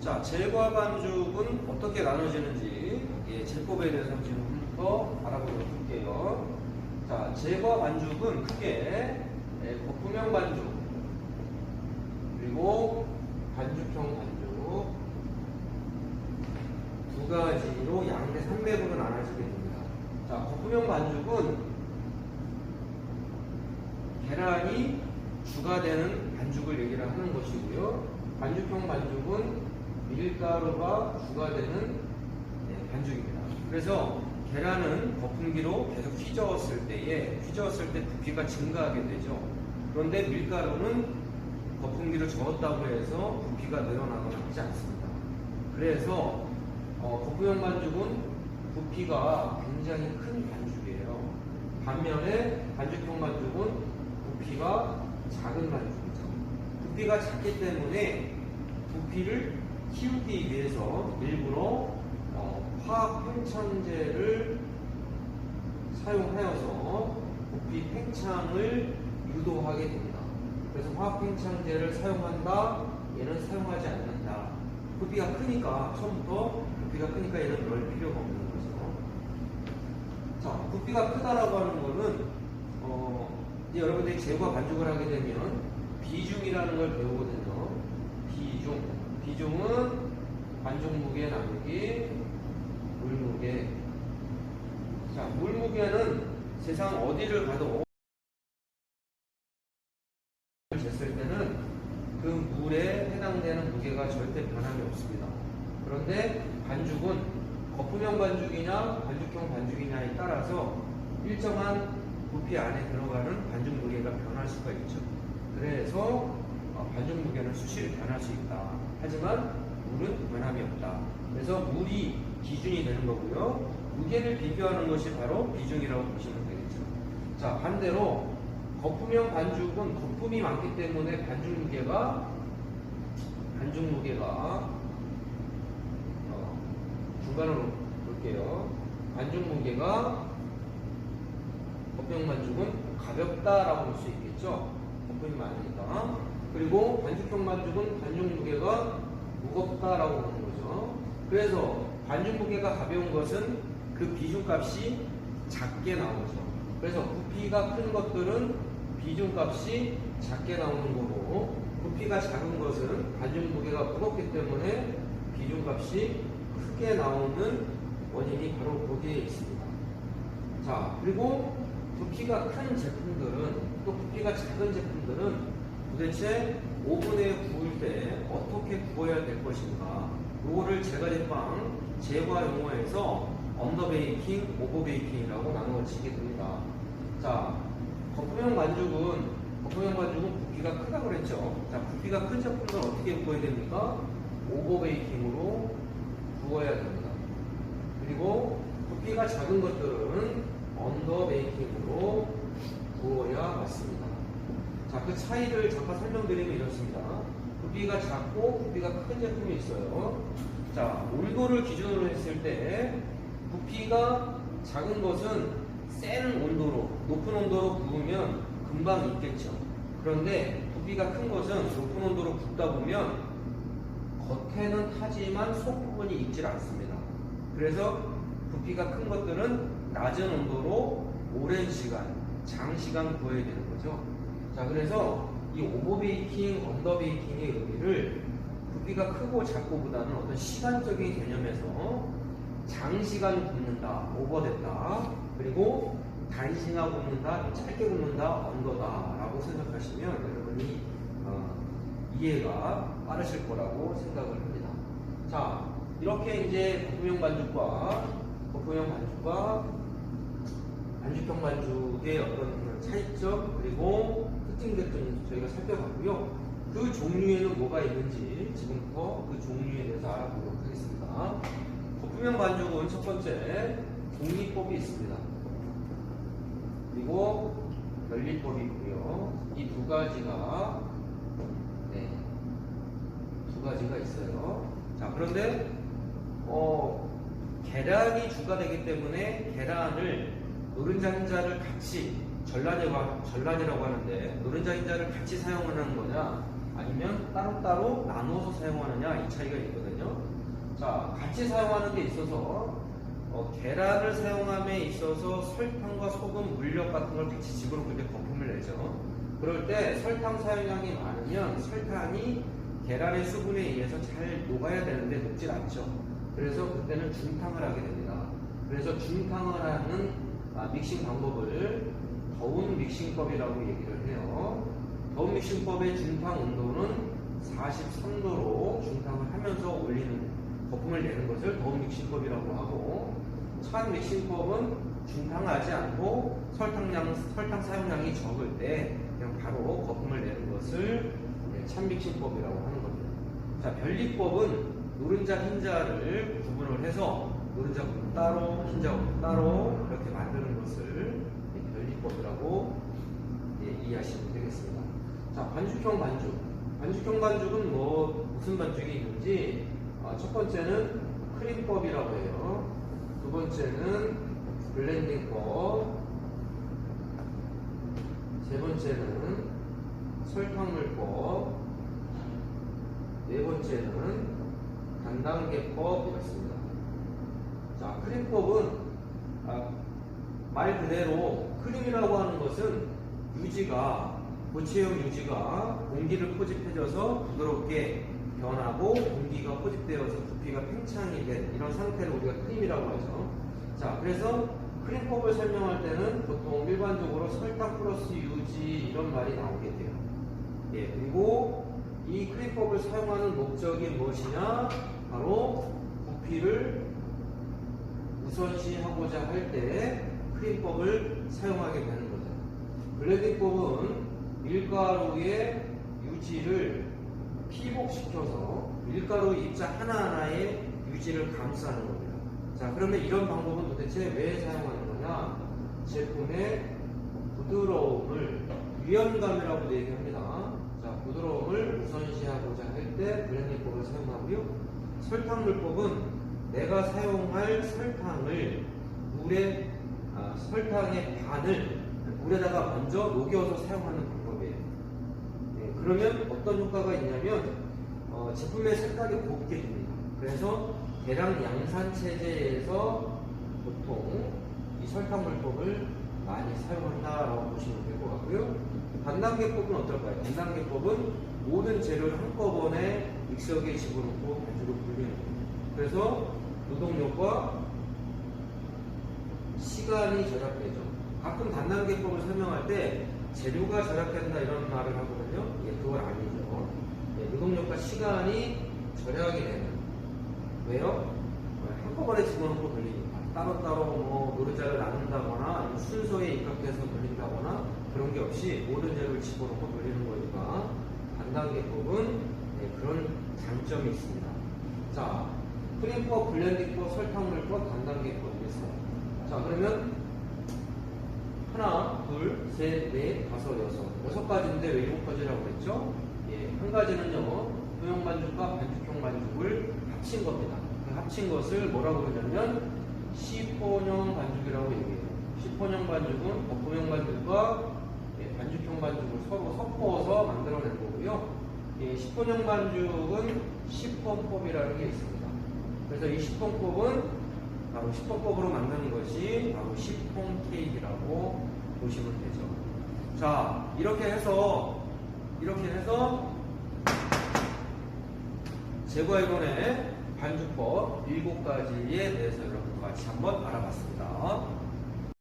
자, 제과 반죽은 어떻게 나눠지는지 제법에 대해서 지금부터 알아보도록 할게요. 자, 제과 반죽은 크게 거품형 반죽, 그리고 반죽형 반죽 두 가지로 양대 300으로 나눠지게 됩니다. 자, 거품형 반죽은 계란이 주가 되는 반죽을 얘기를 하는 것이고요. 반죽형 반죽은 밀가루가 주가 되는 반죽입니다. 그래서 계란은 거품기로 계속 휘저었을 때 부피가 증가하게 되죠. 그런데 밀가루는 거품기로 저었다고 해서 부피가 늘어나거나 하지 않습니다. 그래서 거품형 반죽은 부피가 굉장히 큰 반죽이에요. 반면에 반죽형 반죽은 부피가 작은 반죽이죠. 부피가 작기 때문에 부피를 키우기 위해서 일부러 화학 팽창제를 사용하여서 부피 팽창을 유도하게 됩니다. 그래서 화학 팽창제를 사용한다, 얘는 사용하지 않는다. 부피가 크니까 처음부터 부피가 크니까 얘는 그럴 필요가 없는 거죠. 자, 부피가 크다라고 하는 거는 이제 여러분들이 제과 반죽을 하게 되면 비중이라는 걸 배우거든요. 비중은 반죽 무게 나누기 물 무게. 자, 물 무게는 세상 어디를 가도 쟀을 때는 그 물에 해당되는 무게가 절대 변함이 없습니다. 그런데 반죽은 거품형 반죽이냐 반죽형 반죽이냐에 따라서 일정한 부피 안에 들어가는 반죽 무게가 변할 수가 있죠. 그래서 반죽 무게는 수시로 변할 수 있다. 하지만 물은 변함이 없다. 그래서 물이 기준이 되는 거고요. 무게를 비교하는 것이 바로 비중이라고 보시면 되겠죠. 자, 반대로 거품형 반죽은 거품이 많기 때문에 반죽 무게가 중간으로 볼게요. 반죽 무게가 거품형 반죽은 가볍다라고 볼 수 있겠죠. 거품이 많으니까. 그리고 반죽형 반죽은 반죽 무게가 무겁다라고 보는 거죠. 그래서 반죽 무게가 가벼운 것은 그 비중값이 작게 나오죠. 그래서 부피가 큰 것들은 비중값이 작게 나오는 거고, 부피가 작은 것은 반죽 무게가 무겁기 때문에 비중값이 크게 나오는 원인이 바로 거기에 있습니다. 자, 그리고 부피가 큰 제품들은, 또 부피가 작은 제품들은 도대체 오븐에 구울 때 어떻게 구워야 될 것인가, 요거를 제과제빵 제과 용어에서 언더 베이킹, 오버 베이킹이라고 나누어지게 됩니다. 자, 거품형 반죽은 부피가 크다고 그랬죠. 자, 부피가 큰 제품들은 어떻게 구워야 됩니까? 오버 베이킹으로 구워야 됩니다. 그리고 부피가 작은 것들은 언더 베이킹으로 구워야 맞습니다. 자, 그 차이를 잠깐 설명드리면 이렇습니다. 부피가 작고 부피가 큰 제품이 있어요. 자, 온도를 기준으로 했을 때 부피가 작은 것은 센 온도로, 높은 온도로 구우면 금방 익겠죠. 그런데 부피가 큰 것은 높은 온도로 굽다 보면 겉에는 타지만 속 부분이 익질 않습니다. 그래서 부피가 큰 것들은 낮은 온도로 오랜 시간, 장시간 구워야 되는 거죠. 자, 그래서 이 오버베이킹, 언더베이킹의 의미를 부피가 크고 작고보다는 어떤 시간적인 개념에서 장시간 굽는다, 오버됐다, 그리고 단시간 굽는다, 짧게 굽는다, 언더다 라고 생각하시면 여러분이 이해가 빠르실 거라고 생각을 합니다. 자, 이렇게 이제 거품형 반죽과 반죽형 반죽의 어떤 차이점, 그리고 특징들 좀 저희가 살펴봤고요. 그 종류에는 뭐가 있는지 지금부터 그 종류에 대해서 알아보도록 하겠습니다. 거품형 반죽은 첫 번째 공리법이 있습니다. 그리고 연리법이 있고요. 이 두 가지가 있어요. 자, 그런데 계란이 주가 되기 때문에 계란을 노른자 흰자를 같이 전란이라고 하는데 노른자 흰자를 같이 사용하는 거냐, 아니면 따로따로 나누어서 사용하느냐 이 차이가 있거든요. 자, 같이 사용하는 데 있어서 계란을 사용함에 있어서 설탕과 소금, 물엿 같은 걸 같이 집어넣을 때 거품을 내죠. 그럴 때 설탕 사용량이 많으면 설탕이 계란의 수분에 의해서 잘 녹아야 되는데 녹질 않죠. 그래서 그때는 중탕을 하게 됩니다. 그래서 중탕을 하는 믹싱 방법을 더운 믹싱법이라고 얘기를 해요. 더운 믹싱법의 중탕 온도는 43도로 중탕을 하면서 올리는 거품을 내는 것을 더운 믹싱법이라고 하고, 찬 믹싱법은 중탕하지 않고 설탕 사용량이 적을 때 그냥 바로 거품을 내는 것을 찬 믹싱법이라고 하는 겁니다. 자, 변리법은 노른자 흰자를 구분을 해서 노른자 부분 따로, 흰자 부분 따로 이렇게 만드는 것을 변리법이라고 이해하시면 되겠습니다. 자, 반죽형 반죽. 반죽형 반죽은 무슨 반죽이 있는지, 첫 번째는 크림법이라고 해요. 두 번째는 블렌딩법. 세 번째는 설탕물법. 네 번째는 단단계법이었습니다. 자, 크림법은 말 그대로 크림이라고 하는 것은 고체형 유지가 공기를 포집해줘서 부드럽게 변하고 공기가 포집되어서 부피가 팽창이 된 이런 상태를 우리가 크림이라고 하죠. 자, 그래서 크림법을 설명할 때는 보통 일반적으로 설탕 플러스 유지 이런 말이 나오게 돼요. 예, 그리고 이 크림법을 사용하는 목적이 무엇이냐? 바로 부피를 우선시하고자 할 때 크림법을 사용하게 되는 거죠. 블렌딩법은 밀가루의 유지를 피복시켜서 밀가루 입자 하나하나의 유지를 감싸는 겁니다. 자, 그러면 이런 방법은 도대체 왜 사용하는 거냐? 제품의 부드러움을, 유연감이라고도 얘기합니다. 자, 부드러움을 우선시하고자 할 때 블렌딩법을 사용하고요. 설탕물법은 내가 사용할 설탕을 설탕의 반을 물에다가 먼저 녹여서 사용하는 방법이에요. 네, 그러면 어떤 효과가 있냐면 제품의 색깔이 곱게 됩니다. 그래서 대량 양산 체제에서 보통 이 설탕물법을 많이 사용한다라고 보시면 될 것 같고요. 단단계법은 어떨까요? 단단계법은 모든 재료를 한꺼번에 믹서기에 집어넣고 반죽을 굴리는 겁니다. 그래서 노동력과 시간이 절약되죠. 가끔 단단계법을 설명할 때 재료가 절약된다 이런 말을 하거든요. 예, 그건 아니죠. 예, 노동력과 시간이 절약이 되는. 왜요? 한꺼번에 집어넣고 돌리니까. 따로따로 노른자를 나눈다거나 아니면 순서에 입각해서 돌린다거나 그런 게 없이 모든 재료를 집어넣고 돌리는 거니까 단단계법은 그런 장점이 있습니다. 자, 크림법, 블렌딩법, 설탕물법, 단단계법이 있어요. 자, 그러면 하나, 둘, 셋, 넷, 다섯, 여섯 가지인데 왜 일곱 가지라고 그랬죠? 예, 한 가지는요, 소형 반죽과 반죽형 반죽을 합친 겁니다. 그 합친 것을 뭐라고 그러냐면 시폰형 반죽이라고 얘기해요. 시폰형 반죽은 거품형 반죽과 반죽형 반죽을 서로 섞어서 만들어낸 거고요. 예, 시폰형 반죽은 시폰법이라는 게 있습니다. 그래서 이 시폰법은 바로 시폰법으로 만드는 것이 바로 시폰 케이크라고 보시면 되죠. 자, 이렇게 해서 제과일본의 반죽법 7가지에 대해서 여러분과 같이 한번 알아봤습니다.